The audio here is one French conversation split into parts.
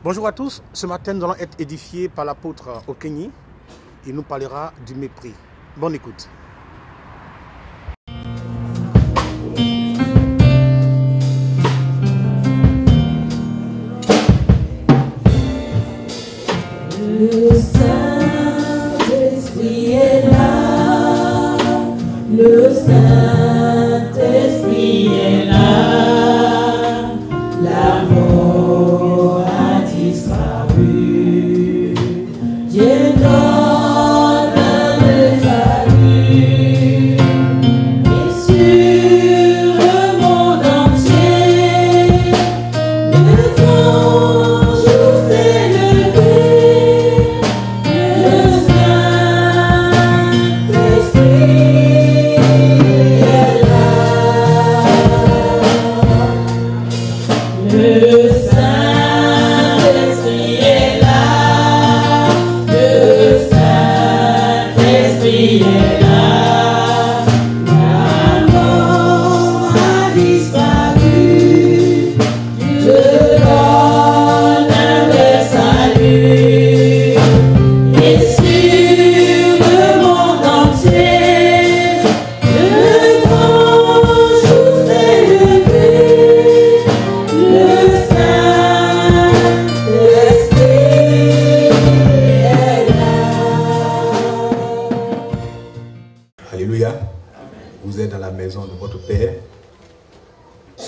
Bonjour à tous, ce matin nous allons être édifiés par l'apôtre Okenyi. Il nous parlera du mépris. Bonne écoute. Le Saint-Esprit est là, le Saint-Esprit est là, la mort a disparu, Dieu donne le salut, et sur le monde entier, le grand jour s'est levé. Alléluia. Vous êtes dans la maison de votre Père.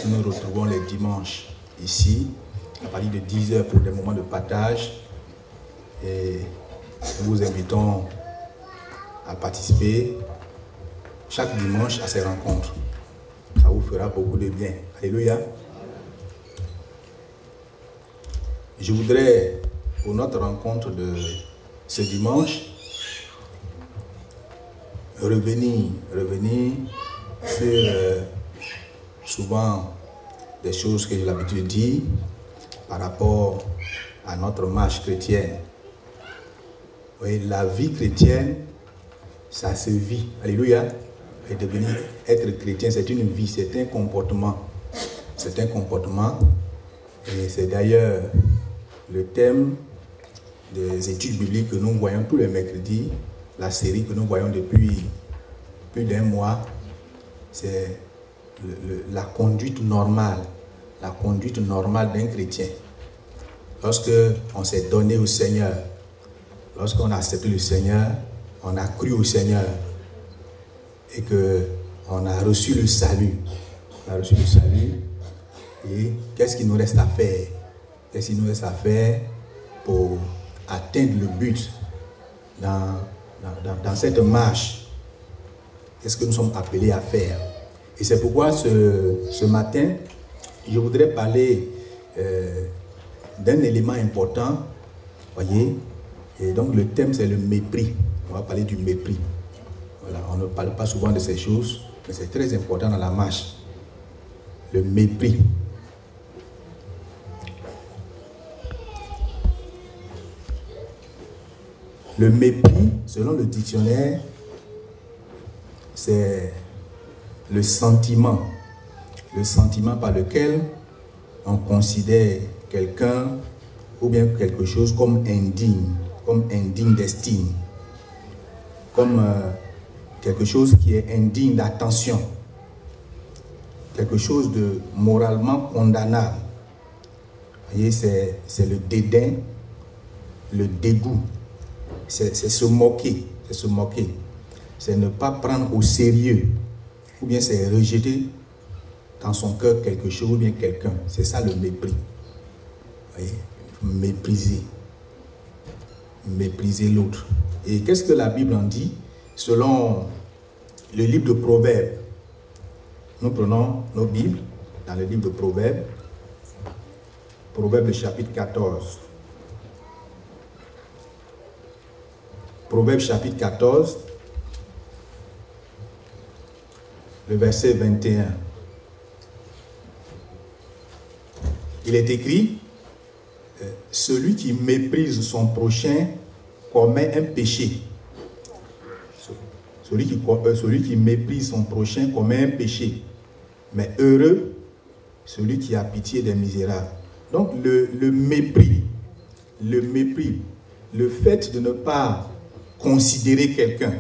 Nous nous retrouvons les dimanches ici, à partir de 10h pour des moments de partage. Et nous vous invitons à participer chaque dimanche à ces rencontres. Ça vous fera beaucoup de bien. Alléluia. Je voudrais, pour notre rencontre de ce dimanche, revenir sur souvent des choses que j'ai l'habitude de dire par rapport à notre marche chrétienne. Oui, la vie chrétienne, ça se vit. Alléluia. Et devenir être chrétien, c'est une vie, c'est un comportement. C'est un comportement. Et c'est d'ailleurs le thème des études bibliques que nous voyons tous les mercredis. La série que nous voyons depuis plus d'un mois, c'est la conduite normale d'un chrétien. Lorsque on s'est donné au Seigneur, lorsqu'on a accepté le Seigneur, on a cru au Seigneur et qu'on a reçu le salut. On a reçu le salut. Et qu'est-ce qu'il nous reste à faire? Qu'est-ce qu'il nous reste à faire pour atteindre le but dans cette marche? Qu'est-ce que nous sommes appelés à faire? Et c'est pourquoi ce matin, je voudrais parler d'un élément important, voyez. Et donc le thème, c'est le mépris. On va parler du mépris. Voilà, on ne parle pas souvent de ces choses, mais c'est très important dans la marche. Le mépris. Le mépris, selon le dictionnaire, c'est le sentiment par lequel on considère quelqu'un ou bien quelque chose comme indigne d'estime, comme quelque chose qui est indigne d'attention, quelque chose de moralement condamnable. Vous voyez, c'est le dédain, le dégoût. C'est se moquer, c'est ne pas prendre au sérieux, ou bien c'est rejeter dans son cœur quelque chose ou bien quelqu'un. C'est ça le mépris. Vous voyez, mépriser l'autre. Et qu'est-ce que la Bible en dit? Selon le livre de Proverbes, nous prenons nos Bibles dans le livre de Proverbes, Proverbes chapitre 14. Proverbe chapitre 14, le verset 21. Il est écrit, celui qui méprise son prochain commet un péché. Celui qui méprise son prochain commet un péché. Mais heureux celui qui a pitié des misérables. Donc le mépris, le mépris, le fait de ne pas considérer quelqu'un,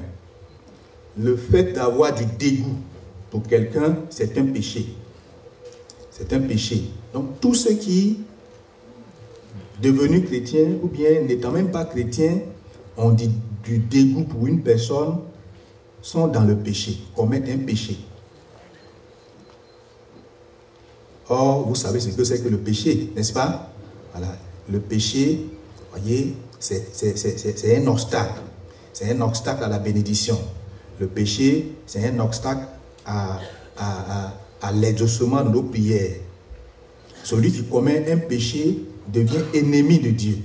le fait d'avoir du dégoût pour quelqu'un, c'est un péché. C'est un péché. Donc, tous ceux qui, devenus chrétiens, ou bien n'étant même pas chrétiens, ont du dégoût pour une personne, sont dans le péché, commettent un péché. Or, vous savez ce que c'est que le péché, n'est-ce pas? Voilà. Le péché, voyez, c'est un obstacle. C'est un obstacle à la bénédiction. Le péché, c'est un obstacle à l'exaucement de nos prières. Celui qui commet un péché devient ennemi de Dieu.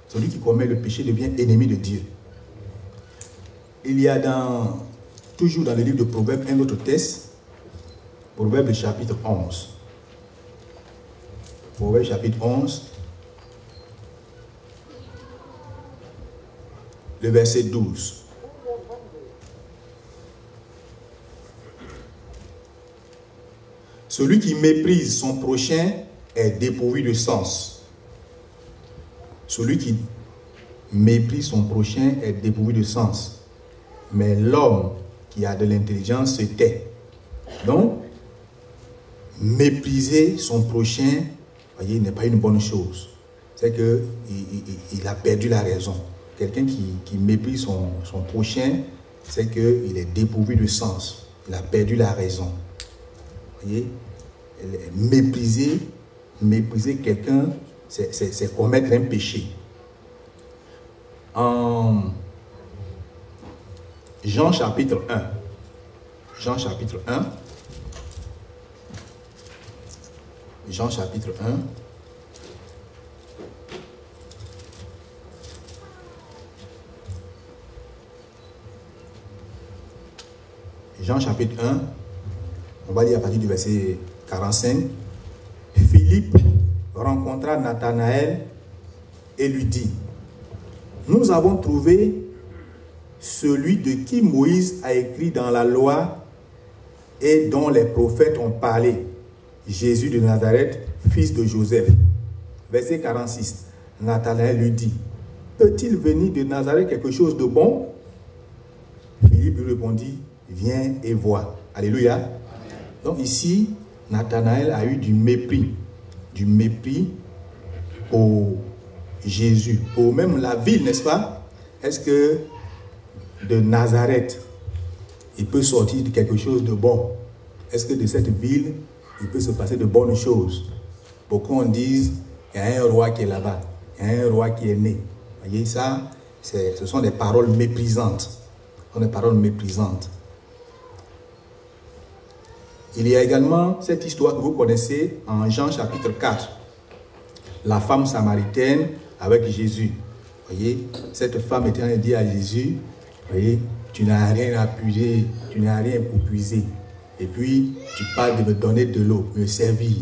Celui qui commet le péché devient ennemi de Dieu. Il y a toujours dans le livre de Proverbes un autre texte, Proverbes chapitre 11. Proverbes chapitre 11, le verset 12. Celui qui méprise son prochain est dépourvu de sens. Celui qui méprise son prochain est dépourvu de sens. Mais l'homme qui a de l'intelligence se tait. Donc, mépriser son prochain, voyez, n'est pas une bonne chose. C'est qu'il a perdu la raison. Quelqu'un qui méprise son prochain, c'est qu'il est dépourvu de sens. Il a perdu la raison. Voyez, mépriser quelqu'un, c'est commettre un péché. En Jean chapitre 1, Jean chapitre 1, Jean chapitre 1, Jean chapitre 1, on va lire à partir du verset 45. Philippe rencontra Nathanaël et lui dit, nous avons trouvé celui de qui Moïse a écrit dans la loi et dont les prophètes ont parlé, Jésus de Nazareth, fils de Joseph. Verset 46. Nathanaël lui dit, peut-il venir de Nazareth quelque chose de bon? Philippe lui répondit, viens et vois. Alléluia. Amen. Donc ici, Nathanaël a eu du mépris pour Jésus, pour même la ville, n'est-ce pas? Est-ce que de Nazareth, il peut sortir quelque chose de bon? Est-ce que de cette ville, il peut se passer de bonnes choses? Beaucoup on dise, il y a un roi qui est là-bas, il y a un roi qui est né. Vous voyez ça, ce sont des paroles méprisantes. Ce sont des paroles méprisantes. Il y a également cette histoire que vous connaissez en Jean chapitre 4. La femme samaritaine avec Jésus. Vous voyez, cette femme était en train de dire à Jésus, vous voyez, tu n'as rien à puiser, tu n'as rien pour puiser. Et puis, tu parles de me donner de l'eau, me servir.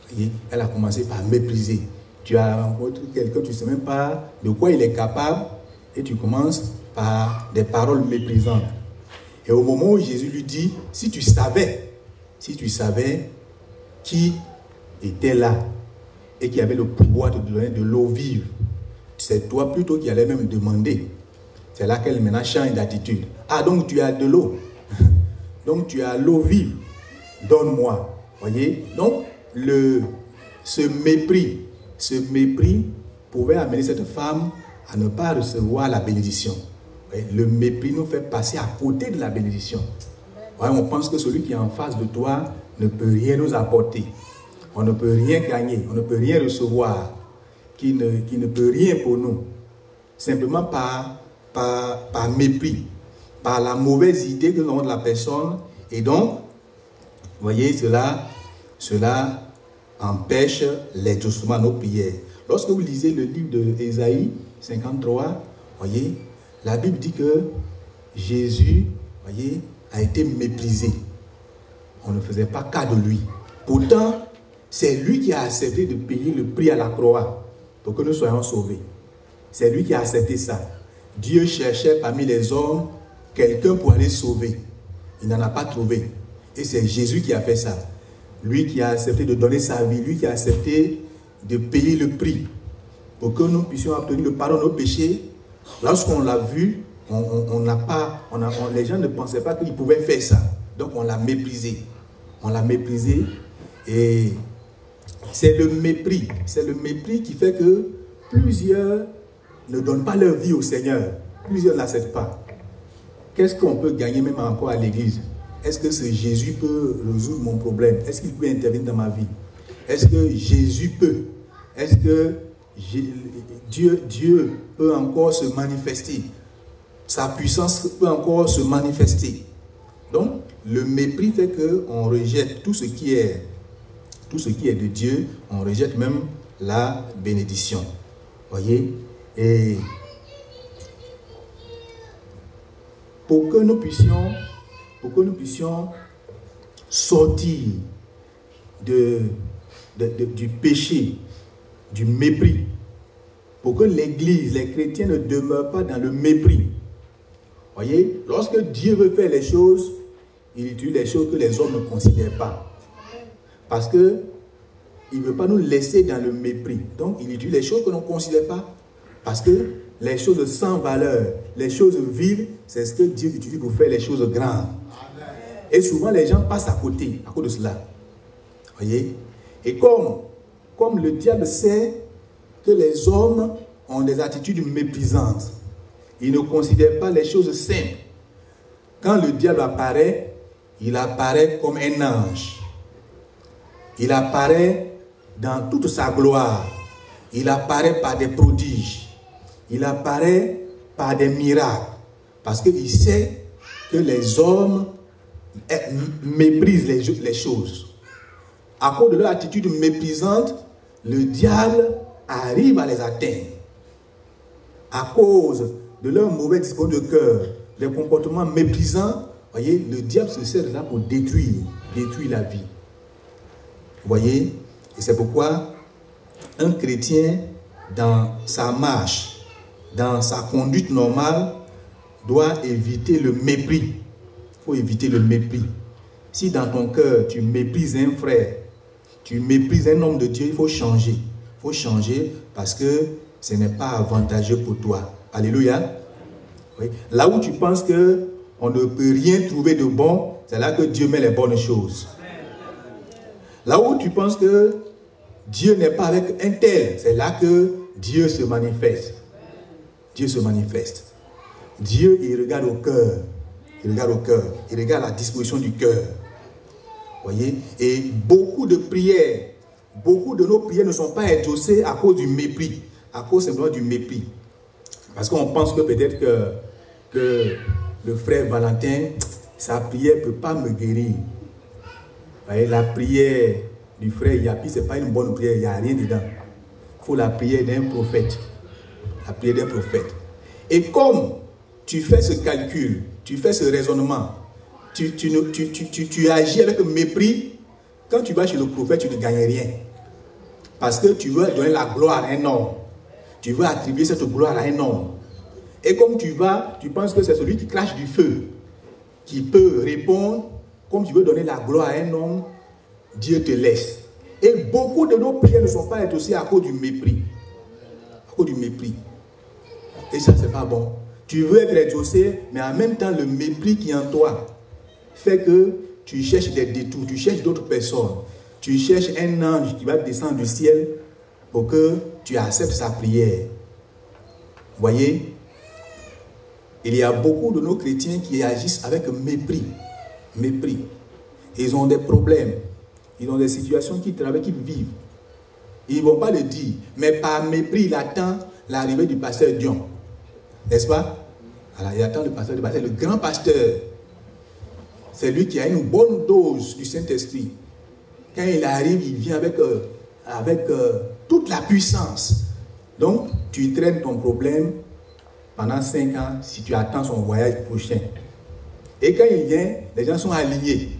Vous voyez, elle a commencé par mépriser. Tu as rencontré quelqu'un, tu ne sais même pas de quoi il est capable, et tu commences par des paroles méprisantes. Et au moment où Jésus lui dit, si tu savais qui était là et qui avait le pouvoir de te donner de l'eau vive, c'est toi plutôt qui allais même demander. C'est là qu'elle maintenant change d'attitude. Ah, donc tu as de l'eau. Donc tu as l'eau vive. Donne-moi. Voyez? Donc ce mépris pouvait amener cette femme à ne pas recevoir la bénédiction. Le mépris nous fait passer à côté de la bénédiction. Ouais, on pense que celui qui est en face de toi ne peut rien nous apporter. On ne peut rien gagner, on ne peut rien recevoir, qui ne peut rien pour nous. Simplement par mépris, par la mauvaise idée que nous avons de la personne. Et donc, vous voyez, cela empêche l'exaucement de nos prières. Lorsque vous lisez le livre d'Ésaïe 53, voyez, la Bible dit que Jésus, voyez, a été méprisé. On ne faisait pas cas de lui. Pourtant, c'est lui qui a accepté de payer le prix à la croix pour que nous soyons sauvés. C'est lui qui a accepté ça. Dieu cherchait parmi les hommes quelqu'un pour aller sauver. Il n'en a pas trouvé. Et c'est Jésus qui a fait ça. Lui qui a accepté de donner sa vie, lui qui a accepté de payer le prix. pour que nous puissions obtenir le pardon de nos péchés. Lorsqu'on l'a vu, les gens ne pensaient pas qu'ils pouvaient faire ça. Donc on l'a méprisé. On l'a méprisé et c'est le mépris. C'est le mépris qui fait que plusieurs ne donnent pas leur vie au Seigneur. Plusieurs ne l'acceptent pas. Qu'est-ce qu'on peut gagner même encore à l'église? Est-ce que ce Jésus peut résoudre mon problème? Est-ce qu'il peut intervenir dans ma vie? Est-ce que Jésus peut? Est-ce que Dieu peut encore se manifester? Sa puissance peut encore se manifester. Donc, le mépris fait qu'on rejette tout ce qui est de Dieu, on rejette même la bénédiction. Voyez? Et pour que nous puissions sortir du péché, du mépris, pour que l'Église, les chrétiens ne demeurent pas dans le mépris. Voyez, lorsque Dieu veut faire les choses, il utilise les choses que les hommes ne considèrent pas. Parce qu'il ne veut pas nous laisser dans le mépris. Donc, il utilise les choses que l'on ne considère pas. Parce que les choses sans valeur, les choses viles, c'est ce que Dieu utilise pour faire les choses grandes. Et souvent, les gens passent à côté, à cause de cela. Voyez? Et comme le diable sait que les hommes ont des attitudes méprisantes, ils ne considèrent pas les choses simples. Quand le diable apparaît, il apparaît comme un ange. Il apparaît dans toute sa gloire. Il apparaît par des prodiges. Il apparaît par des miracles. Parce qu'il sait que les hommes méprisent les choses. À cause de leur attitude méprisante, le diable arrive à les atteindre. À cause de leur mauvais disposition de cœur, des comportements méprisants, voyez, le diable se sert de ça pour détruire la vie. Vous voyez? Et c'est pourquoi un chrétien, dans sa marche, dans sa conduite normale, doit éviter le mépris. Il faut éviter le mépris. Si dans ton cœur, tu méprises un frère, tu méprises un homme de Dieu, il faut changer. Il faut changer parce que ce n'est pas avantageux pour toi. Alléluia. Oui. Là où tu penses qu'on ne peut rien trouver de bon, c'est là que Dieu met les bonnes choses. Là où tu penses que Dieu n'est pas avec un tel, c'est là que Dieu se manifeste. Dieu se manifeste. Dieu, il regarde au cœur. Il regarde au cœur. Il regarde la disposition du cœur. Voyez? Et beaucoup de nos prières ne sont pas exaucées à cause du mépris. À cause simplement du mépris. Parce qu'on pense que peut-être que le frère Valentin, sa prière ne peut pas me guérir. Voyez, la prière du frère Yapi, ce n'est pas une bonne prière, il n'y a rien dedans. Il faut la prière d'un prophète. La prière d'un prophète. Et comme tu fais ce calcul, tu fais ce raisonnement, tu agis avec mépris, quand tu vas chez le prophète, tu ne gagnes rien. Parce que tu veux donner la gloire à un homme. Tu veux attribuer cette gloire à un homme. Et comme tu vas, tu penses que c'est celui qui crache du feu qui peut répondre. Comme tu veux donner la gloire à un homme, Dieu te laisse. Et beaucoup de nos prières ne sont pas exaucées à cause du mépris. À cause du mépris. Et ça, c'est pas bon. Tu veux être exaucé, mais en même temps, le mépris qui est en toi fait que tu cherches des détours, tu cherches d'autres personnes. Tu cherches un ange qui va descendre du ciel pour que tu acceptes sa prière. Vous voyez? Il y a beaucoup de nos chrétiens qui agissent avec mépris. Mépris. Ils ont des problèmes. Ils ont des situations qu'ils travaillent, qu'ils vivent. Ils ne vont pas le dire. Mais par mépris, il attend l'arrivée du pasteur Dion. N'est-ce pas? Alors, il attend le pasteur Dion. C'est le grand pasteur. C'est lui qui a une bonne dose du Saint-Esprit. Quand il arrive, il vient avec toute la puissance. Donc, tu traînes ton problème pendant 5 ans si tu attends son voyage prochain. Et quand il vient, les gens sont alignés.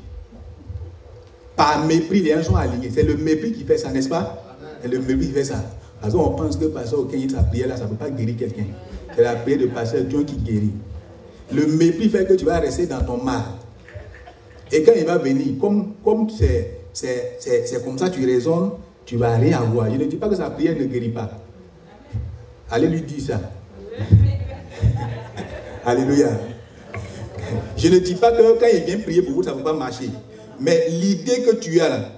Par mépris, les gens sont alignés. C'est le mépris qui fait ça, n'est-ce pas? C'est le mépris qui fait ça. Parce qu'on pense que pasteur Okenyi, sa prière là, ça ne peut pas guérir quelqu'un. C'est la prière de pasteur Dieu qui guérit. Le mépris fait que tu vas rester dans ton mal. Et quand il va venir, comme c'est comme ça tu raisonnes, tu ne vas rien avoir. Je ne dis pas que sa prière ne guérit pas. Allez lui dire ça. Alléluia. Je ne dis pas que quand il vient prier pour vous, ça ne va pas marcher. Mais l'idée que tu as là,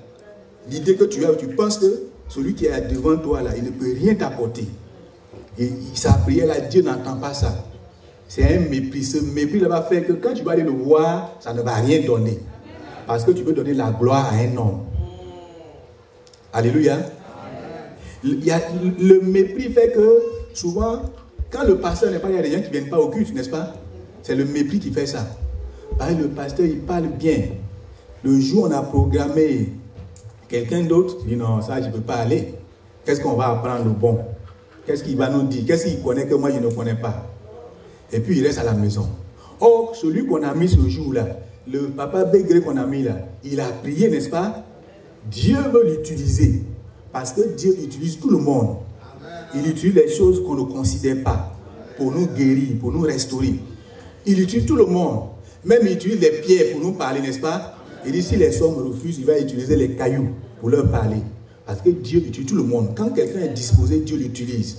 tu penses que celui qui est devant toi là, il ne peut rien t'apporter. Et sa prière là, Dieu n'entend pas ça. C'est un mépris. Ce mépris là va faire que quand tu vas aller le voir, ça ne va rien donner. Parce que tu peux donner la gloire à un homme. Alléluia. Le mépris fait que souvent, quand le pasteur n'est pas, il y a des gens qui ne viennent pas au culte, n'est-ce pas? C'est le mépris qui fait ça. Parce que le pasteur, il parle bien. Le jour où on a programmé quelqu'un d'autre, il dit non, ça, je ne peux pas aller. Qu'est-ce qu'on va apprendre de bon? Qu'est-ce qu'il va nous dire? Qu'est-ce qu'il connaît que moi, je ne connais pas? Et puis, il reste à la maison. Or, celui qu'on a mis ce jour-là, le papa Bégré qu'on a mis là, il a prié, n'est-ce pas? Dieu veut l'utiliser. Parce que Dieu utilise tout le monde. Il utilise les choses qu'on ne considère pas. Pour nous guérir, pour nous restaurer. Il utilise tout le monde. Même il utilise les pierres pour nous parler, n'est-ce pas? Il dit si les hommes refusent, il va utiliser les cailloux pour leur parler. Parce que Dieu utilise tout le monde. Quand quelqu'un est disposé, Dieu l'utilise.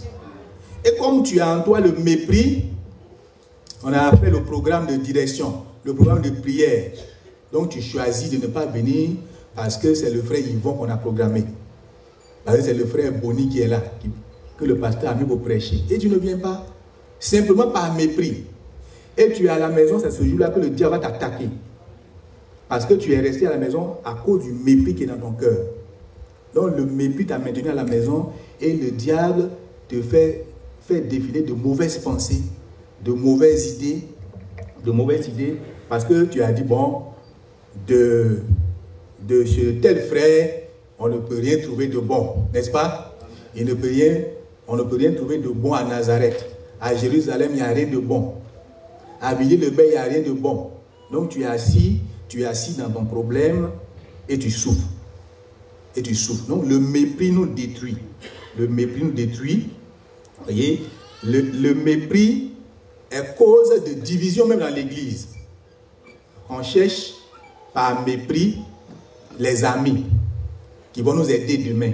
Et comme tu as en toi le mépris, on a fait le programme de direction, le programme de prière. Donc tu choisis de ne pas venir parce que c'est le frère Yvon qu'on a programmé. Parce que c'est le frère Bonnie qui est là, que le pasteur a mis pour prêcher. Et tu ne viens pas, simplement par mépris. Et tu es à la maison, c'est ce jour-là que le diable va t'attaquer. Parce que tu es resté à la maison à cause du mépris qui est dans ton cœur. Donc le mépris t'a maintenu à la maison et le diable te fait défiler de mauvaises pensées, de mauvaises idées, parce que tu as dit, bon, de chez tel frère, on ne peut rien trouver de bon, n'est-ce pas? On ne peut rien trouver de bon à Nazareth. À Jérusalem, il n'y a rien de bon. À Villiers-le-Bel, il n'y a rien de bon. Donc tu es assis dans ton problème et tu souffres. Donc le mépris nous détruit. Le mépris nous détruit. Vous voyez, le mépris est cause de division même dans l'église. On cherche par mépris les amis qui vont nous aider demain.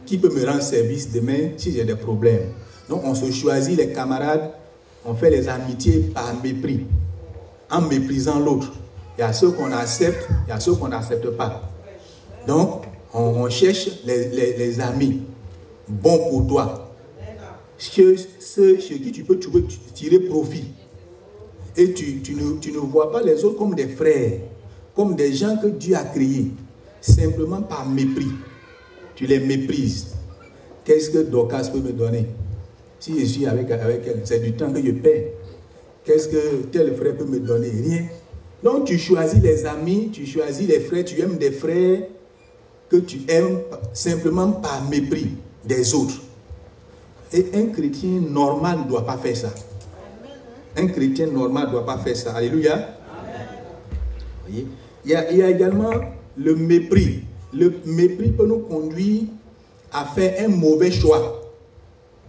Qui peut me rendre service demain si j'ai des problèmes? Donc on se choisit les camarades, on fait les amitiés par mépris, en méprisant l'autre. Il y a ceux qu'on accepte, il y a ceux qu'on n'accepte pas. Donc on cherche les amis bons pour toi, ceux chez qui tu peux tirer profit. Et tu ne vois pas les autres comme des frères, comme des gens que Dieu a créés, simplement par mépris. Tu les méprises. Qu'est-ce que Dorcas peut me donner? Si je suis avec elle, c'est du temps que je perds. Qu'est-ce que tel frère peut me donner? Rien. Donc tu choisis les amis, tu choisis les frères, tu aimes des frères que tu aimes simplement par mépris des autres. Et un chrétien normal ne doit pas faire ça. Un chrétien normal ne doit pas faire ça. Alléluia. Amen. Voyez? Il y a également le mépris. Le mépris peut nous conduire à faire un mauvais choix.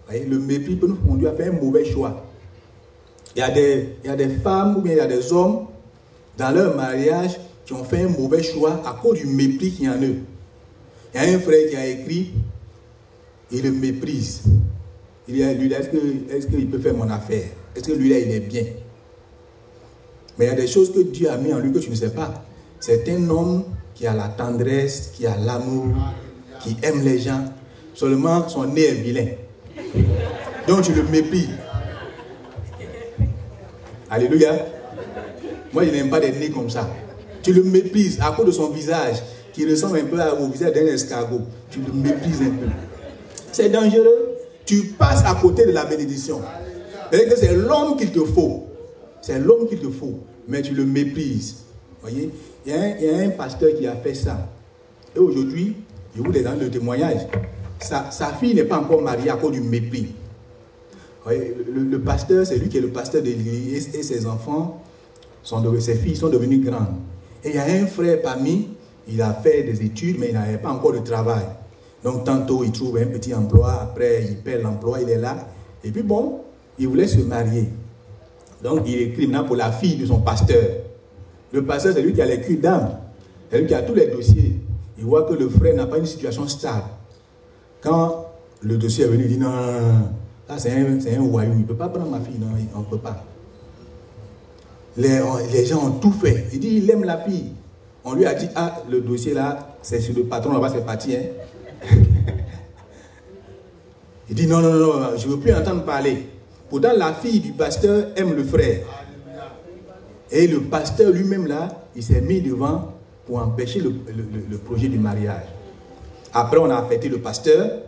Voyez? Le mépris peut nous conduire à faire un mauvais choix. Il y a des femmes ou bien il y a des hommes dans leur mariage qui ont fait un mauvais choix à cause du mépris qu'il y a en eux. Il y a un frère qui a écrit, il le méprise. Il dit, lui, est-ce qu'il peut faire mon affaire? Est-ce que lui-là, il est bien? Mais il y a des choses que Dieu a mis en lui que tu ne sais pas. C'est un homme qui a la tendresse, qui a l'amour, qui aime les gens. Seulement, son nez est vilain. Donc, tu le méprises. Alléluia. Moi, je n'aime pas des nez comme ça. Tu le méprises à cause de son visage, qui ressemble un peu au visage d'un escargot. Tu le méprises un peu. C'est dangereux. Tu passes à côté de la bénédiction. C'est-à-dire que c'est l'homme qu'il te faut. C'est l'homme qu'il te faut. Mais tu le méprises. Voyez, il y a un pasteur qui a fait ça. Et aujourd'hui, je vous donne le témoignage. Sa fille n'est pas encore mariée à cause du mépris. Voyez, le pasteur, c'est lui qui est le pasteur de l'église et ses enfants, ses filles sont devenues grandes. Et il y a un frère parmi, il a fait des études, mais il n'avait pas encore de travail. Donc tantôt il trouve un petit emploi, après il perd l'emploi, il est là. Et puis bon, il voulait se marier. Donc il écrit maintenant pour la fille de son pasteur. Le pasteur, c'est lui qui a les culs d'âme. C'est lui qui a tous les dossiers. Il voit que le frère n'a pas une situation stable. Quand le dossier est venu, il dit non, là c'est un voyou, il ne peut pas prendre ma fille, non, on ne peut pas. Les gens ont tout fait. Il dit, il aime la fille. On lui a dit, ah, le dossier là, c'est sur le patron là-bas, c'est parti. Hein. Il dit, non, non, non, je ne veux plus entendre parler. Pourtant, la fille du pasteur aime le frère. Et le pasteur lui-même là, il s'est mis devant pour empêcher le projet du mariage. Après, on a affecté le pasteur.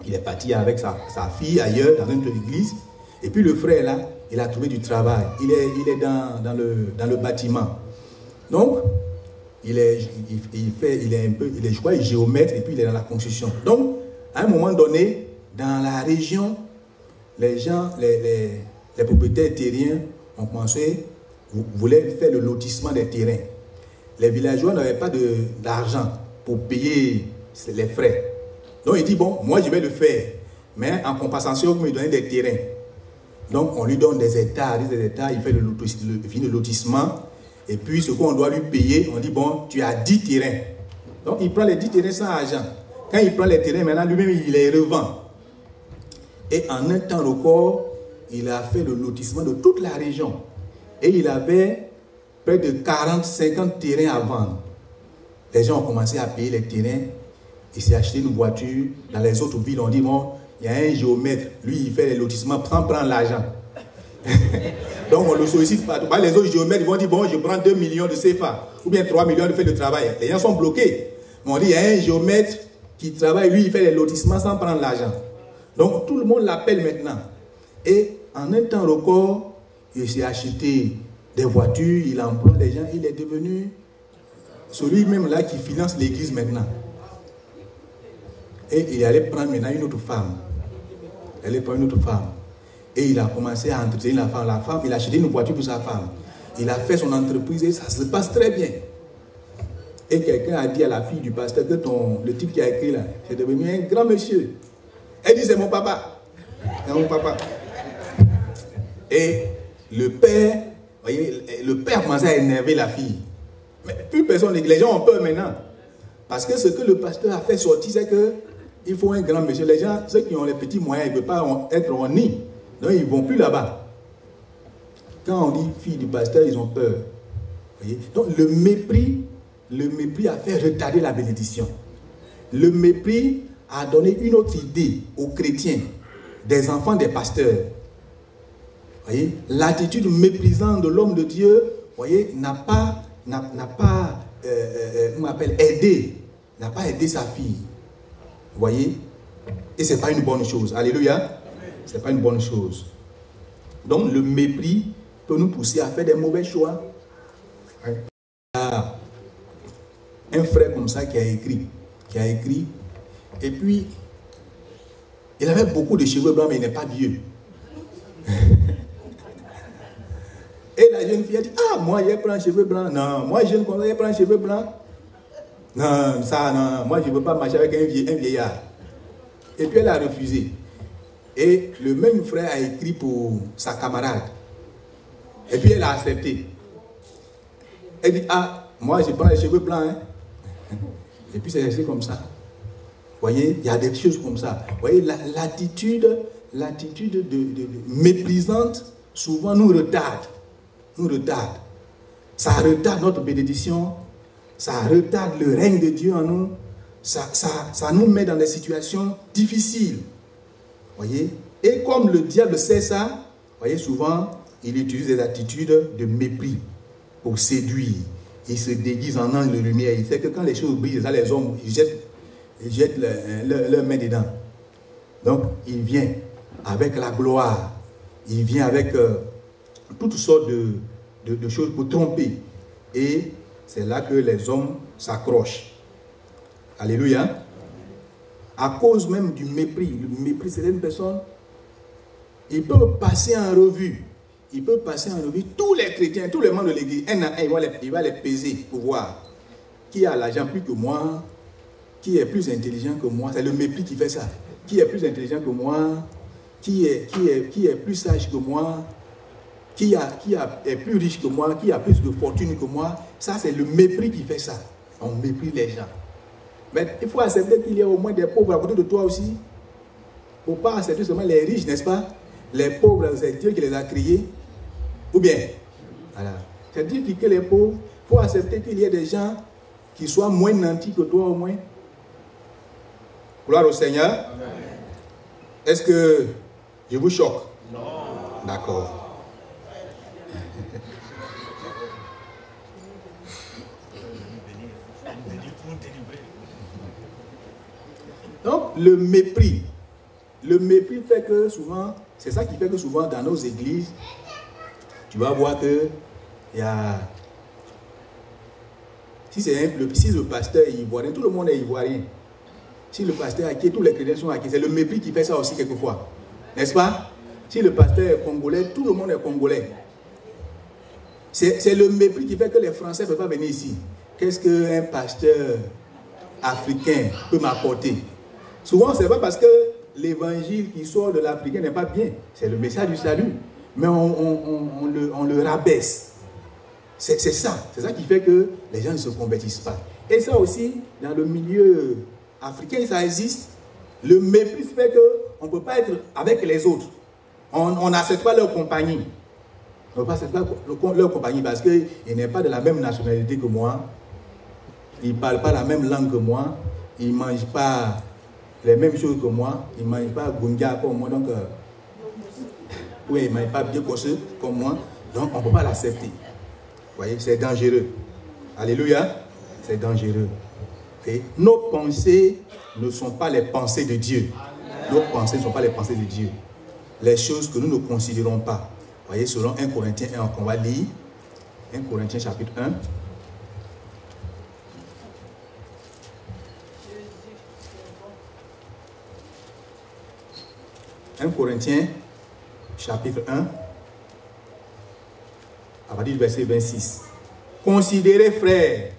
Il est parti avec sa fille ailleurs, dans une autre église. Et puis le frère là, il a trouvé du travail. Il est dans le bâtiment. Donc, je crois, il est géomètre et puis il est dans la construction. Donc, à un moment donné, dans la région, les gens, les propriétaires terriens ont commencé, voulaient faire le lotissement des terrains. Les villageois n'avaient pas d'argent pour payer les frais. Donc, il dit, bon, moi je vais le faire. Mais en compensation, vous me donnez des terrains. Donc, on lui donne des hectares, il fait le lotissement. Et puis, ce qu'on doit lui payer, on dit, bon, tu as 10 terrains. Donc, il prend les 10 terrains sans argent. Quand il prend les terrains, maintenant, lui-même, il les revend. Et en un temps record, il a fait le lotissement de toute la région. Et il avait près de 40-50 terrains à vendre. Les gens ont commencé à payer les terrains. Il s'est acheté une voiture. Dans les autres villes, on dit, bon, il y a un géomètre. Lui, il fait les lotissements sans prendre l'argent. Donc, on ne le sollicite pas. Les autres géomètres, ils vont dire, bon, je prends 2 millions de CFA. Ou bien 3 millions de fait de travail. Les gens sont bloqués. Mais on dit, il y a un géomètre qui travaille. Lui, il fait les lotissements sans prendre l'argent. Donc, tout le monde l'appelle maintenant. Et en un temps record, il s'est acheté des voitures. Il emploie des gens. Il est devenu celui-même là qui finance l'église maintenant. Et il allait prendre maintenant une autre femme. Elle allait prendre une autre femme. Et il a commencé à entretenir la femme. La femme, il a acheté une voiture pour sa femme. Il a fait son entreprise et ça se passe très bien. Et quelqu'un a dit à la fille du pasteur que le type qui a écrit là, c'est devenu un grand monsieur. Elle dit, c'est mon papa. C'est mon papa. Et le père, voyez, le père commençait à énerver la fille. Mais plus personne, les gens ont peur maintenant. Parce que ce que le pasteur a fait sortir, c'est que il faut un grand monsieur. Les gens, ceux qui ont les petits moyens, ils ne peuvent pas être en nid. Donc, ils ne vont plus là-bas. Quand on dit fille du pasteur, ils ont peur. Voyez? Donc, le mépris a fait retarder la bénédiction. Le mépris a donné une autre idée aux chrétiens, des enfants des pasteurs. Voyez? L'attitude méprisante de l'homme de Dieu, voyez, n'a pas aidé sa fille. Vous voyez? Et ce n'est pas une bonne chose. Alléluia. Ce n'est pas une bonne chose. Donc, le mépris peut nous pousser à faire des mauvais choix. Il y a un frère comme ça qui a écrit. Et puis, il avait beaucoup de cheveux blancs, mais il n'est pas vieux. Et la jeune fille a dit, ah, moi, je prends cheveux blancs. Non, moi, je ne connais pas cheveux blancs. Non, ça, non, moi, je ne veux pas marcher avec un vieillard. Et puis, elle a refusé. Et le même frère a écrit pour sa camarade. Et puis, elle a accepté. Elle dit, ah, moi, je prends les cheveux blancs. Hein. Et puis, c'est resté comme ça. Vous voyez, il y a des choses comme ça. Vous voyez, l'attitude méprisante, souvent, nous retarde. Ça retarde notre bénédiction. Ça retarde le règne de Dieu en nous. Ça nous met dans des situations difficiles. Voyez? Et comme le diable sait ça, voyez, souvent, il utilise des attitudes de mépris pour séduire. Il se déguise en ange de lumière. Il sait que quand les choses brillent, ça, les hommes, ils jettent leurs mains dedans. Donc, il vient avec la gloire. Il vient avec toutes sortes de choses pour tromper. Et c'est là que les hommes s'accrochent. Alléluia. À cause même du mépris. Le mépris, c'est une personne, il peut passer en revue. Tous les chrétiens, tous les membres de l'église, un à un, il va les peser pour voir qui a l'argent plus que moi, qui est plus intelligent que moi. C'est le mépris qui fait ça. Qui est plus intelligent que moi, qui est plus sage que moi, qui est plus riche que moi, qui a plus de fortune que moi. Ça, c'est le mépris qui fait ça. On méprise les gens. Mais il faut accepter qu'il y a au moins des pauvres à côté de toi aussi. ne faut pas accepter seulement les riches, n'est-ce pas? Les pauvres, c'est Dieu qui les a créés. Ou bien, voilà. C'est Dieu qui crée les pauvres. Il faut accepter qu'il y ait des gens qui soient moins nantis que toi au moins. Gloire au Seigneur. Est-ce que je vous choque? Non. D'accord. Donc, le mépris fait que souvent, c'est ça qui fait que souvent dans nos églises, tu vas voir que il y a, si le pasteur est ivoirien, tout le monde est ivoirien. Si le pasteur est acquis, tous les chrétiens sont acquis. C'est le mépris qui fait ça aussi quelquefois. N'est-ce pas? Si le pasteur est congolais, tout le monde est congolais. C'est le mépris qui fait que les Français ne peuvent pas venir ici. Qu'est-ce qu'un pasteur africain peut m'apporter? Souvent, ce n'est pas parce que l'évangile qui sort de l'Africain n'est pas bien. C'est le message du salut. Mais on le rabaisse. C'est ça. C'est ça qui fait que les gens ne se convertissent pas. Et ça aussi, dans le milieu africain, ça existe. Le mépris fait qu'on ne peut pas être avec les autres. On n'accepte pas leur compagnie. On ne peut pas accepter leur compagnie parce qu'il n'est pas de la même nationalité que moi. Il ne parle pas la même langue que moi. Il ne mange pas les mêmes choses que moi. Il ne mange pas gunga comme moi. Donc, oui, il ne mange pas bien corsé comme moi. Donc, on ne peut pas l'accepter. Vous voyez, c'est dangereux. Alléluia. C'est dangereux. Et nos pensées ne sont pas les pensées de Dieu. Nos pensées ne sont pas les pensées de Dieu. Les choses que nous ne considérons pas. Vous voyez, selon 1 Corinthiens 1, qu'on va lire. 1 Corinthiens chapitre 1. 1 Corinthiens, chapitre 1, à partir du verset 26. Considérez, frères,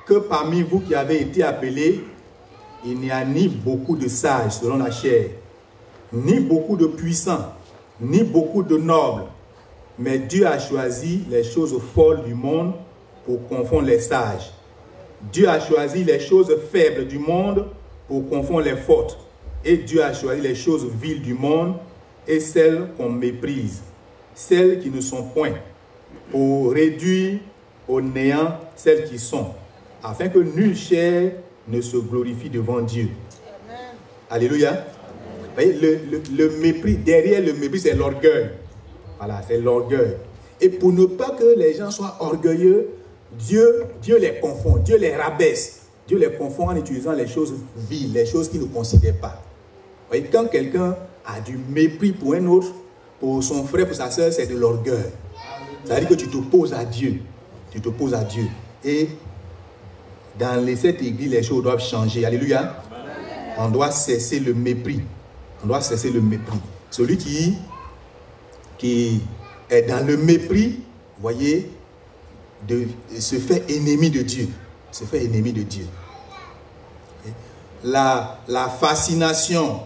que parmi vous qui avez été appelés, il n'y a ni beaucoup de sages selon la chair, ni beaucoup de puissants, ni beaucoup de nobles, mais Dieu a choisi les choses folles du monde pour confondre les sages. Dieu a choisi les choses faibles du monde pour confondre les fortes. Et Dieu a choisi les choses viles du monde et celles qu'on méprise, celles qui ne sont point, pour réduire au néant celles qui sont, afin que nulle chair ne se glorifie devant Dieu. Amen. Alléluia. Amen. Vous voyez, le mépris, derrière le mépris, c'est l'orgueil. Voilà, c'est l'orgueil. Et pour ne pas que les gens soient orgueilleux, Dieu les confond, Dieu les rabaisse. Dieu les confond en utilisant les choses viles, les choses qu'il ne considère pas. Vous voyez, quand quelqu'un a du mépris pour un autre, pour son frère, pour sa soeur, c'est de l'orgueil. Ça veut dire que tu t'opposes à Dieu. Tu t'opposes à Dieu. Et dans cette église, les choses doivent changer. Alléluia. On doit cesser le mépris. On doit cesser le mépris. Celui qui est dans le mépris, vous voyez, se fait ennemi de Dieu. Se fait ennemi de Dieu. La fascination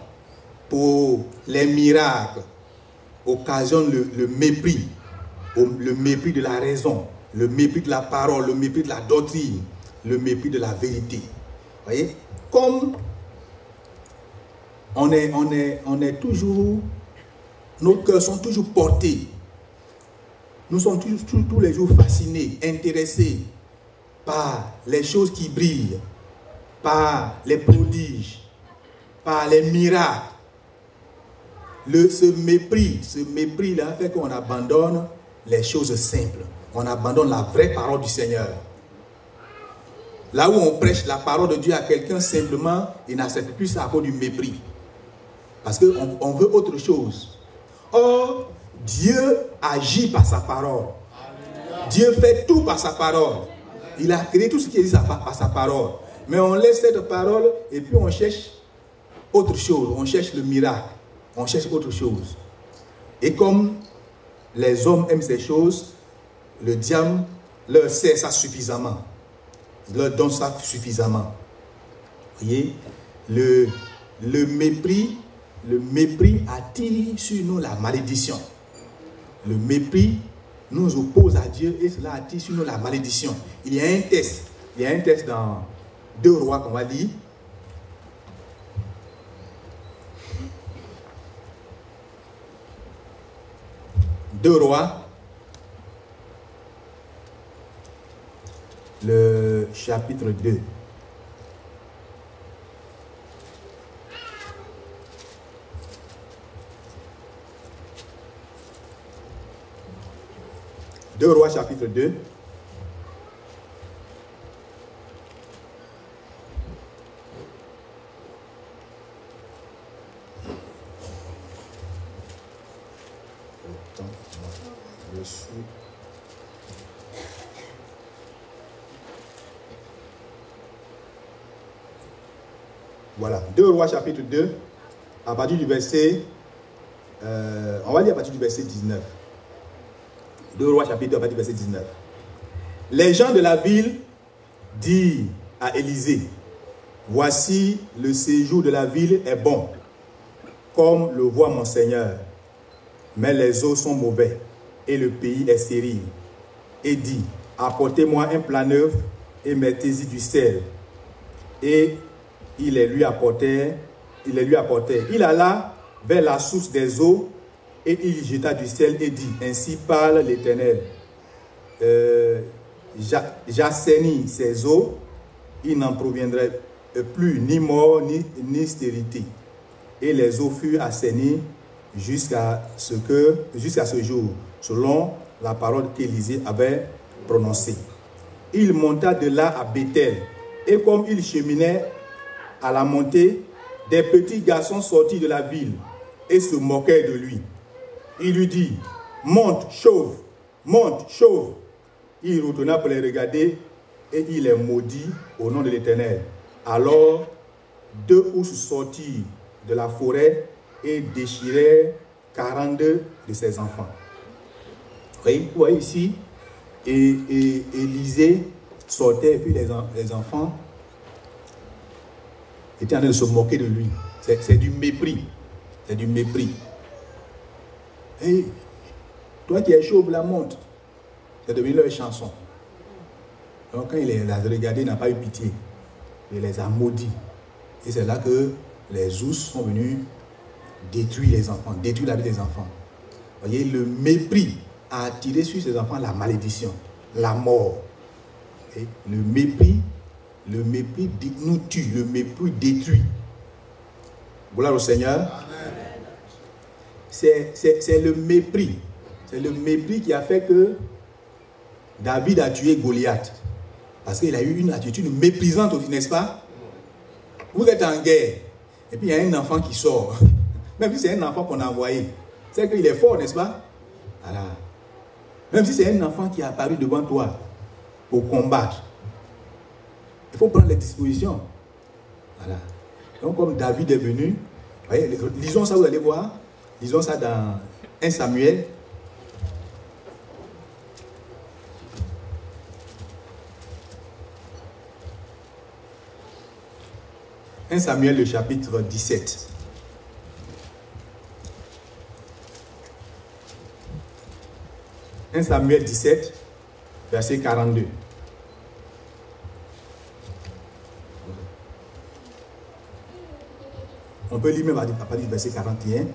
pour les miracles occasionne le mépris. Le mépris de la raison, le mépris de la parole, le mépris de la doctrine, le mépris de la vérité. Vous voyez, comme on est toujours, nos cœurs sont toujours portés. Nous sommes tous les jours fascinés, intéressés par les choses qui brillent, par les prodiges, par les miracles. Ce mépris-là fait qu'on abandonne les choses simples. On abandonne la vraie parole du Seigneur. Là où on prêche la parole de Dieu à quelqu'un, simplement, il n'accepte plus ça à cause du mépris. Parce qu'on veut autre chose. Or, Dieu agit par sa parole. Dieu fait tout par sa parole. Il a créé tout ce qui existe par sa parole. Mais on laisse cette parole et puis on cherche autre chose. On cherche le miracle. On cherche autre chose. Et comme les hommes aiment ces choses, le diable leur sert ça suffisamment. Il leur donne ça suffisamment. Vous voyez, le mépris attire sur nous la malédiction. Le mépris nous oppose à Dieu et cela attire sur nous la malédiction. Il y a un test. Il y a un test dans 2 Rois qu'on va lire. 2 Rois, le chapitre 2. Deux Rois, chapitre 2. Je suis... Voilà, 2 Rois chapitre 2, à partir du verset, on va lire à partir du verset 19. 2 Rois chapitre 2, à partir du verset 19. Les gens de la ville dirent à Élisée, voici le séjour de la ville est bon, comme le voit mon Seigneur, mais les eaux sont mauvais et le pays est stérile. Et dit, apportez-moi un plat neuf et mettez-y du sel. Et il les lui apportait. Il alla vers la source des eaux et il y jeta du sel et dit, ainsi parle l'Éternel. J'assainis ces eaux, il n'en proviendrait plus ni mort ni stérilité. Et les eaux furent assainies jusqu'à ce jour, selon la parole qu'Élisée avait prononcée. Il monta de là à Béthel, et comme il cheminait à la montée, des petits garçons sortis de la ville et se moquaient de lui. Il lui dit, monte, chauve, monte, chauve. Il retourna pour les regarder et il les maudit au nom de l'Éternel. Alors, 2 ours sortirent de la forêt et déchirèrent 42 de ses enfants. Vous voyez ici, et Élisée sortait et puis les enfants étaient en train de se moquer de lui. C'est du mépris. C'est du mépris. Hey, toi qui es chauve, la monte. C'est devenu leur chanson. Donc quand il les a regardés, il n'a pas eu pitié. Il les a maudits. Et c'est là que les ours sont venus détruire les enfants, détruire la vie des enfants. Vous voyez, le mépris a attiré sur ces enfants la malédiction, la mort. Et le mépris nous tue, le mépris détruit. Gloire au Seigneur. C'est le mépris. C'est le mépris qui a fait que David a tué Goliath. Parce qu'il a eu une attitude méprisante aussi, n'est-ce pas? Vous êtes en guerre. Et puis il y a un enfant qui sort. Même si c'est un enfant qu'on a envoyé. C'est qu'il est fort, n'est-ce pas? Voilà. Même si c'est un enfant qui est apparu devant toi pour combattre. Il faut prendre les dispositions. Voilà. Donc comme David est venu, voyez, lisons ça, vous allez voir. Lisons ça dans 1 Samuel. « 1 Samuel, le chapitre 17. » 1 Samuel 17, verset 42. On peut lire même à partir du verset 41.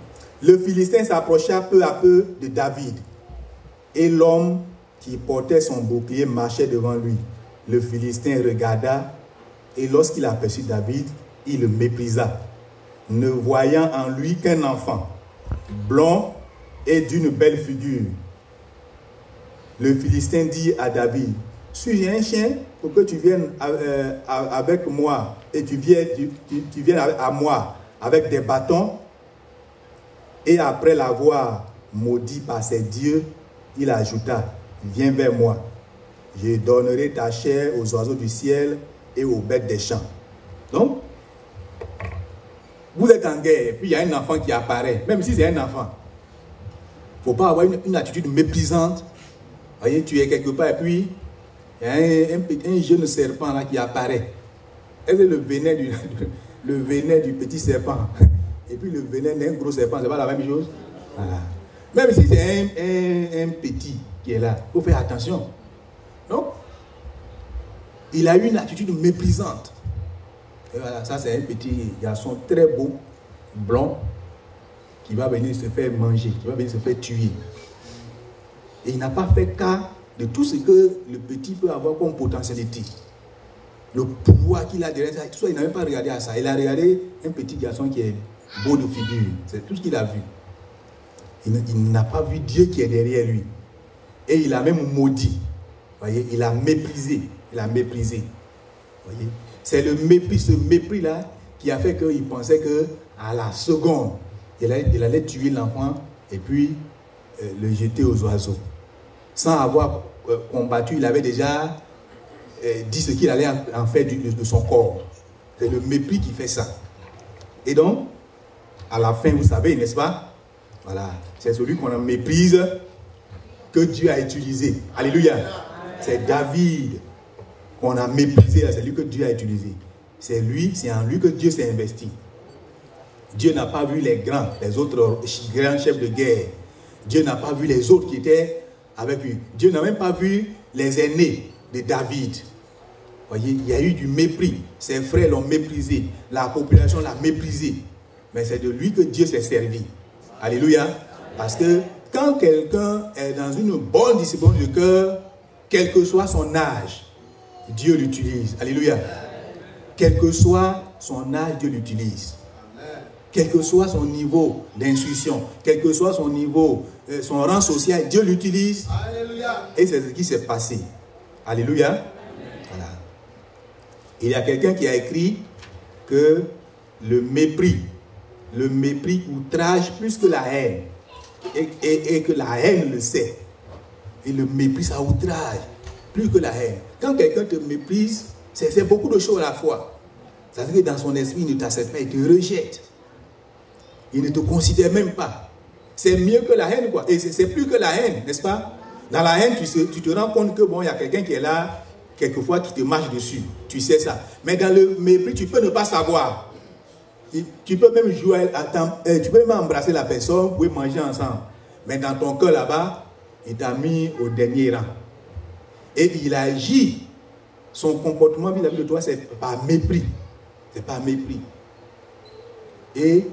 Le Philistin s'approcha peu à peu de David, et l'homme qui portait son bouclier marchait devant lui. Le Philistin regarda, et lorsqu'il aperçut David, il le méprisa, ne voyant en lui qu'un enfant, blond et d'une belle figure. Le Philistin dit à David, suis-je un chien pour que tu viennes avec moi et tu viennes à moi avec des bâtons? Et après l'avoir maudit par ses dieux, il ajouta, viens vers moi, je donnerai ta chair aux oiseaux du ciel et aux bêtes des champs. Donc, vous êtes en guerre, et puis il y a un enfant qui apparaît, même si c'est un enfant. Il ne faut pas avoir une attitude méprisante. Vous voyez, tu es quelque part, et puis il y a un jeune serpent là qui apparaît. Et c'est le venin du petit serpent. Et puis le venin d'un gros serpent, c'est pas la même chose. Voilà. Même si c'est un petit qui est là, il faut faire attention. Donc, il a eu une attitude méprisante. Et voilà, ça c'est un petit garçon très beau, blond, qui va venir se faire manger, qui va venir se faire tuer. Et il n'a pas fait cas de tout ce que le petit peut avoir comme potentialité. Le pouvoir qu'il a derrière ça, tout ça, il n'a même pas regardé à ça. Il a regardé un petit garçon qui est beau de figure. C'est tout ce qu'il a vu. Il n'a pas vu Dieu qui est derrière lui. Et il a même maudit. Voyez, il a méprisé. Il a méprisé. Voyez, c'est le mépris, ce mépris-là, qui a fait qu'il pensait qu'à la seconde, il allait tuer l'enfant et puis le jeter aux oiseaux. Sans avoir combattu, il avait déjà dit ce qu'il allait en faire de son corps. C'est le mépris qui fait ça. Et donc, à la fin, vous savez, n'est-ce pas? Voilà, c'est celui qu'on méprise que Dieu a utilisé. Alléluia. C'est David qu'on a méprisé, c'est lui que Dieu a utilisé. C'est en lui que Dieu s'est investi. Dieu n'a pas vu les grands, les autres grands chefs de guerre. Dieu n'a pas vu les autres qui étaient avec lui. Dieu n'a même pas vu les aînés de David. Voyez, il y a eu du mépris. Ses frères l'ont méprisé. La population l'a méprisé. Mais c'est de lui que Dieu s'est servi. Alléluia. Parce que quand quelqu'un est dans une bonne discipline de cœur, quel que soit son âge, Dieu l'utilise. Alléluia. Quel que soit son âge, Dieu l'utilise. Quel que soit son niveau d'instruction, quel que soit son niveau, son rang social, Dieu l'utilise. Alléluia. Et c'est ce qui s'est passé. Alléluia. Voilà. Il y a quelqu'un qui a écrit que le mépris outrage plus que la haine. Et que la haine le sait. Et le mépris, ça outrage plus que la haine. Quand quelqu'un te méprise, c'est beaucoup de choses à la fois. Ça veut dire que dans son esprit, il ne t'accepte pas, il te rejette. Il ne te considère même pas. C'est mieux que la haine, quoi. Et c'est plus que la haine, n'est-ce pas? Dans la haine, tu te rends compte que bon, il y a quelqu'un qui est là, quelquefois qui te marche dessus. Tu sais ça. Mais dans le mépris, tu peux ne pas savoir. Tu peux même jouer, tu peux même embrasser la personne, vous pouvez manger ensemble. Mais dans ton cœur là-bas, il t'a mis au dernier rang. Et il agit. Son comportement vis-à-vis de toi, c'est par mépris. C'est par mépris. Et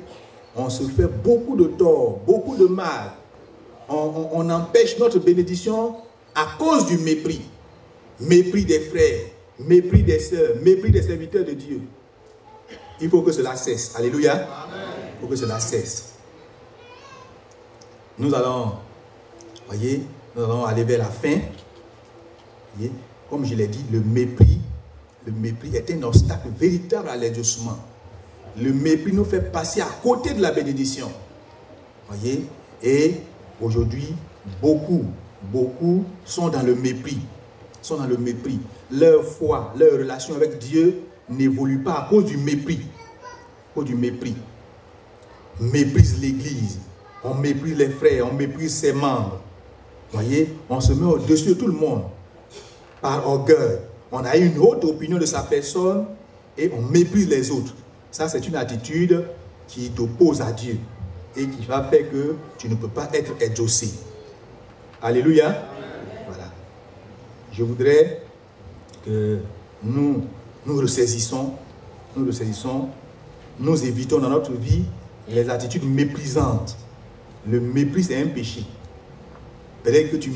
on se fait beaucoup de tort, beaucoup de mal. On empêche notre bénédiction à cause du mépris. Mépris des frères, mépris des sœurs, mépris des serviteurs de Dieu. Il faut que cela cesse. Alléluia. Amen. Il faut que cela cesse. Nous allons, voyez, nous allons aller vers la fin. Voyez, comme je l'ai dit, le mépris est un obstacle véritable à l'exaucement. Le mépris nous fait passer à côté de la bénédiction. Voyez, et aujourd'hui, beaucoup sont dans le mépris. Sont dans le mépris. Leur foi, leur relation avec Dieu n'évolue pas à cause du mépris. À cause du mépris. On méprise l'Église. On méprise les frères. On méprise ses membres. Voyez, on se met au-dessus de tout le monde. Par orgueil. On a une haute opinion de sa personne et on méprise les autres. Ça, c'est une attitude qui t'oppose à Dieu et qui va faire que tu ne peux pas être exaucé. Alléluia. Amen. Voilà. Je voudrais que nous ressaisissons, nous évitons dans notre vie les attitudes méprisantes. Le mépris, c'est un péché. Peut-être que tu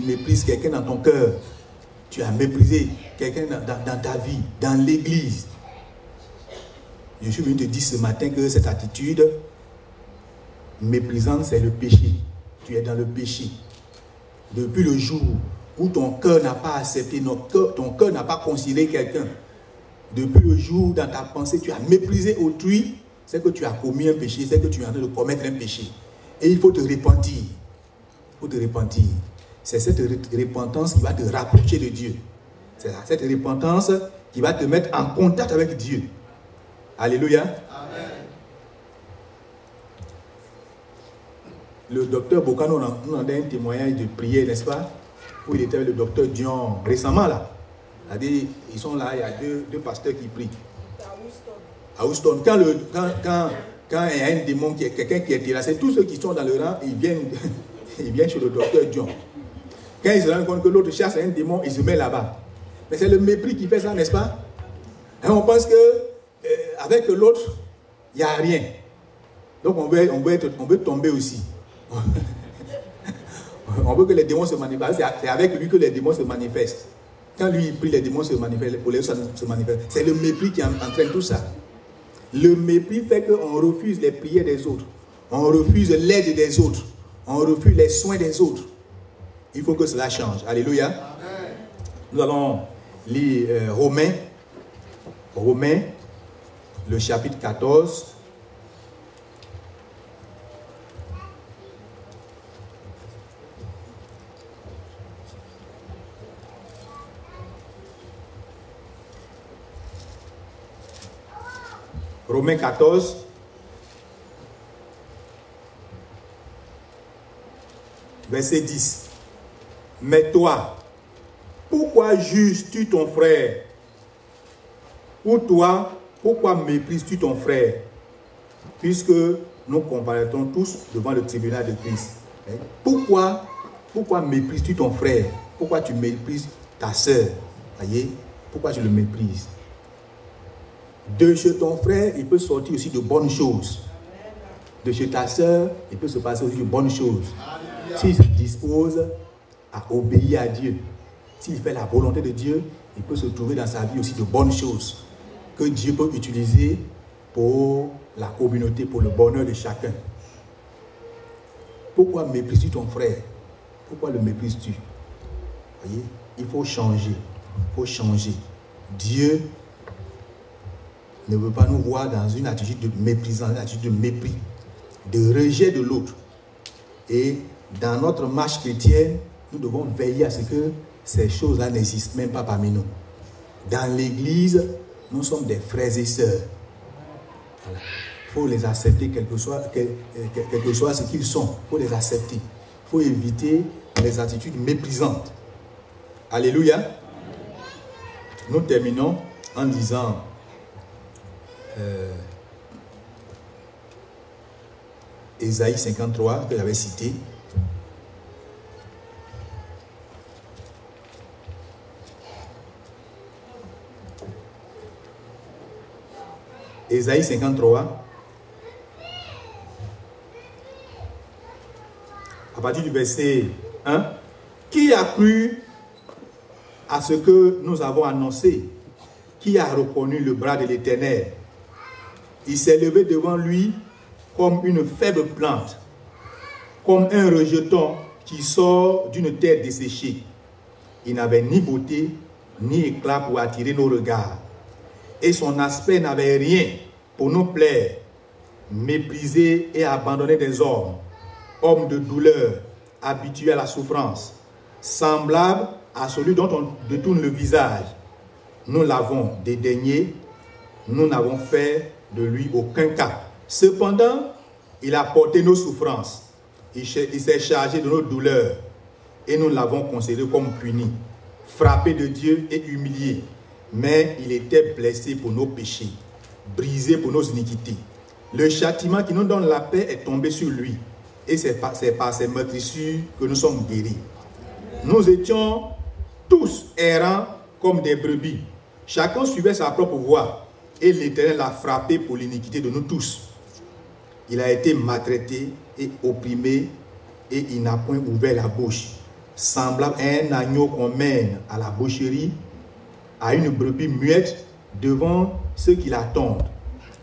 méprises quelqu'un dans ton cœur. Tu as méprisé quelqu'un dans ta vie, dans l'église. Je suis venu te dire ce matin que cette attitude méprisante, c'est le péché. Tu es dans le péché. Depuis le jour où ton cœur n'a pas accepté, ton cœur n'a pas considéré quelqu'un, depuis le jour où dans ta pensée tu as méprisé autrui, c'est que tu as commis un péché, c'est que tu es en train de commettre un péché. Et il faut te repentir. Il faut te repentir. C'est cette repentance qui va te rapprocher de Dieu. C'est cette repentance qui va te mettre en contact avec Dieu. Alléluia. Amen. Le docteur Bokano nous a donné un témoignage de prière, n'est-ce pas? Où il était avec le docteur Dion récemment là. C'est-à-dire, ils sont là, il y a deux pasteurs qui prient. À Houston. Quand il y a un démon, quelqu'un qui est terrassé, tous ceux qui sont dans le rang, ils viennent chez le docteur Dion. Quand ils se rendent compte que l'autre chasse un démon, il se met là-bas. Mais c'est le mépris qui fait ça, n'est-ce pas? Et on pense que avec l'autre, il n'y a rien. Donc on veut tomber aussi. On veut que les démons se manifestent. C'est avec lui que les démons se manifestent. Quand lui il prie, les démons se manifestent. Pour les autres, ça se manifeste. C'est le mépris qui entraîne tout ça. Le mépris fait qu'on refuse les prières des autres. On refuse l'aide des autres. On refuse les soins des autres. Il faut que cela change. Alléluia. Amen. Nous allons lire Romains, le chapitre 14. Romains 14. Verset 10. Mais toi, pourquoi juges-tu ton frère? Ou toi, pourquoi méprises-tu ton frère? Puisque nous comparaîtrons tous devant le tribunal de Christ. Pourquoi méprises-tu ton frère? Pourquoi tu méprises ta sœur? Voyez? Pourquoi tu le méprises? De chez ton frère, il peut sortir aussi de bonnes choses. De chez ta sœur, il peut se passer aussi de bonnes choses. S'il se dispose à obéir à Dieu, s'il fait la volonté de Dieu, il peut se trouver dans sa vie aussi de bonnes choses que Dieu peut utiliser pour la communauté, pour le bonheur de chacun. Pourquoi méprises-tu ton frère? Pourquoi le méprises-tu? Voyez, il faut changer. Il faut changer. Dieu ne veut pas nous voir dans une attitude de méprisant, une attitude de mépris, de rejet de l'autre. Et dans notre marche chrétienne, nous devons veiller à ce que ces choses-là n'existent même pas parmi nous. Dans l'église, nous sommes des frères et sœurs. Voilà. Il faut les accepter, quel que soit ce qu'ils sont. Il faut les accepter. Il faut éviter les attitudes méprisantes. Alléluia. Nous terminons en disant Ésaïe 53 que j'avais cité. Ésaïe 53, à partir du verset 1, qui a cru à ce que nous avons annoncé? Qui a reconnu le bras de l'Éternel? Il s'est levé devant lui comme une faible plante, comme un rejeton qui sort d'une terre desséchée. Il n'avait ni beauté, ni éclat pour attirer nos regards. Et son aspect n'avait rien pour nous plaire, méprisé et abandonné des hommes, homme de douleur, habitué à la souffrance, semblable à celui dont on détourne le visage. Nous l'avons dédaigné, nous n'avons fait de lui aucun cas. Cependant, il a porté nos souffrances, il s'est chargé de nos douleurs, et nous l'avons considéré comme puni, frappé de Dieu et humilié. Mais il était blessé pour nos péchés, brisé pour nos iniquités. Le châtiment qui nous donne la paix est tombé sur lui, et c'est par ses meurtrissures que nous sommes guéris. Nous étions tous errants comme des brebis. Chacun suivait sa propre voie, et l'Éternel l'a frappé pour l'iniquité de nous tous. Il a été maltraité et opprimé, et il n'a point ouvert la bouche. Semblable à un agneau qu'on mène à la boucherie, à une brebis muette devant ceux qui l'attendent.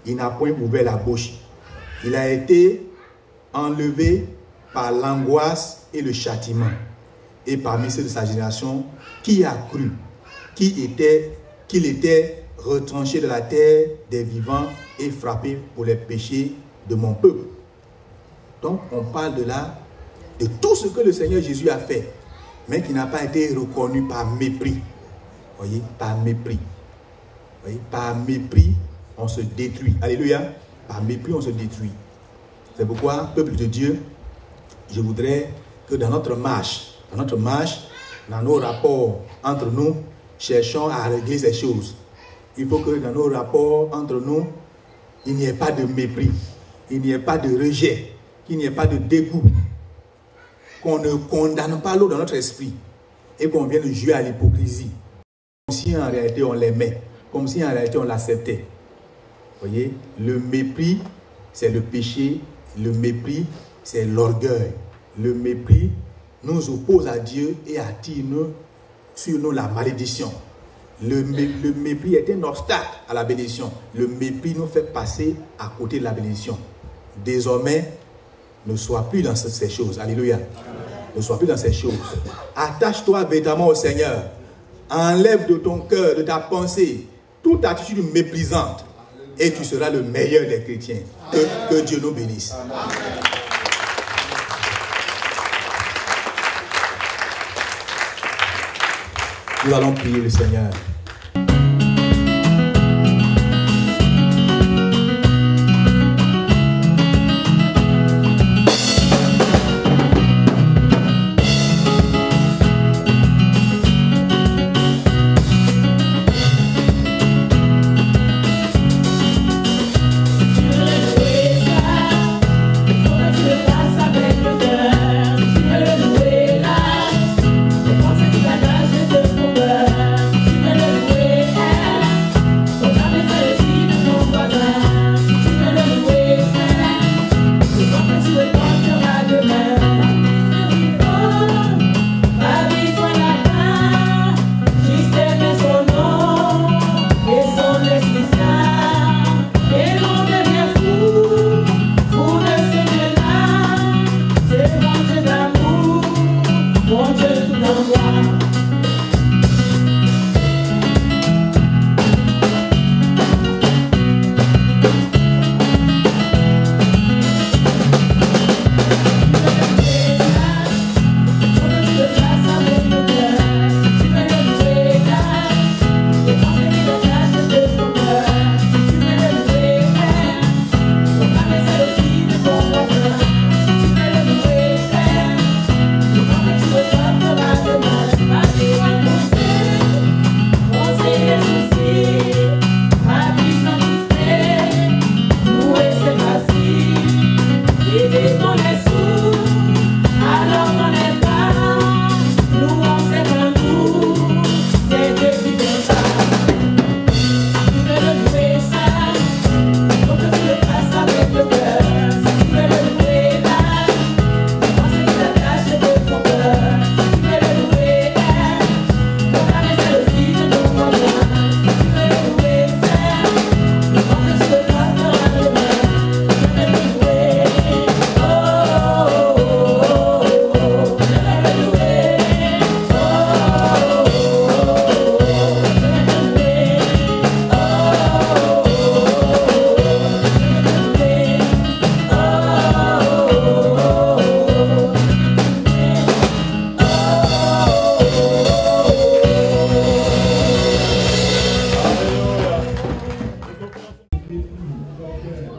Il n'a point ouvert la bouche. Il a été enlevé par l'angoisse et le châtiment. Et parmi ceux de sa génération, qui a cru qu'il était retranché de la terre des vivants et frappé pour les péchés de mon peuple. Donc on parle de là, de tout ce que le Seigneur Jésus a fait, mais qui n'a pas été reconnu par mépris. Voyez, par mépris. Voyez, par mépris, on se détruit. Alléluia. Par mépris, on se détruit. C'est pourquoi, peuple de Dieu, je voudrais que dans notre marche, dans nos rapports entre nous, cherchons à régler ces choses. Il faut que dans nos rapports entre nous, il n'y ait pas de mépris, il n'y ait pas de rejet, qu'il n'y ait pas de dégoût, qu'on ne condamne pas l'autre dans notre esprit et qu'on vienne jouer à l'hypocrisie. Comme si en réalité on l'aimait, comme si en réalité on l'acceptait. Vous voyez, le mépris, c'est le péché, le mépris, c'est l'orgueil. Le mépris nous oppose à Dieu et attire sur nous la malédiction. Le mépris est un obstacle à la bénédiction. Le mépris nous fait passer à côté de la bénédiction. Désormais, ne sois plus dans ces choses. Alléluia. Ne sois plus dans ces choses. Attache-toi véritablement au Seigneur. Enlève de ton cœur, de ta pensée, toute attitude méprisante. Et tu seras le meilleur des chrétiens. Que Dieu nous bénisse. Nous allons prier le Seigneur.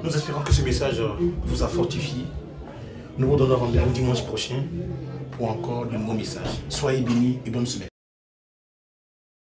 Nous espérons que ce message vous a fortifié. Nous vous donnons rendez-vous dimanche prochain pour encore de nouveaux messages. Soyez bénis et bonne semaine.